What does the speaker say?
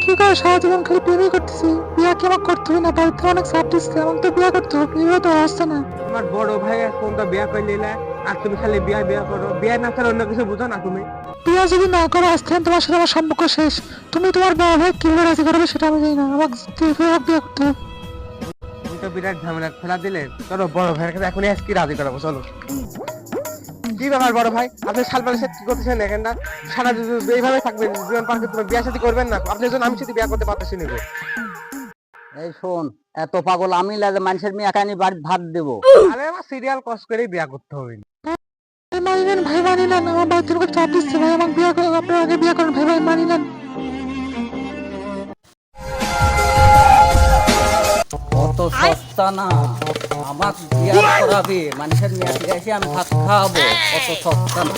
কি করে সারা জীবন খালি প্রেমই করতেছি, বিয়া কি আমাকে করতে হবে না? বাড়িতে অনেক চাপ দিচ্ছে, আমাকে তো বিয়া করতে হবে, এভাবে তো অবস্থা না। আমার বড় ভাই এখন তো বিয়া করে নিলে, আর তুমি খালি বিয়া বিয়া করো, বিয়া না ছাড়া অন্য কিছু বুঝো না তুমি? বিয়া যদি না করো আজ থেকে তোমার সাথে আমার সম্পর্ক শেষ। তুমি তোমার বড় ভাই কিভাবে রাজি করাবে সেটা আমি জানি না, আমাকে যেভাবে হোক বিয়া করতে হবে। তুমি তো বিরাট ঝামেলা ফেলা দিলে। চলো বড় ভাইয়ের কাছে এখনই আজকে রাজি করাবো, চলো। কি ব্যাপার বড় ভাই, আপনি শালবানের সাথে কি করতেছেন এখানটা? সারা এইভাবে থাকবেন জীবন পার করতে, বিয়া সাথে করবেন না? আপনার জন্য আমি সাথে বিয়া করতে পারতেছি না গো। এই শোন, এত পাগল আমি লাগে মানুষের মেয়ে একানি বাড়ি ভাত দেবো? আরে আমার সিরিয়াল কস করেই বিয়া করতে হবে। ভাই মানি নেন, ভাই মানি নেন, আমার বাড়িতে লোক চাপ দিচ্ছে, ভাই আমাকে বিয়া করো, আপনার আগে বিয়া করেন, ভাই ভাই মানি নেন। অত সস্তা না, আমার বিয়ার করাবে মানুষের মেয়ে ফিরে এসে আমি ভাত খাওয়াবো, অত সস্তা না।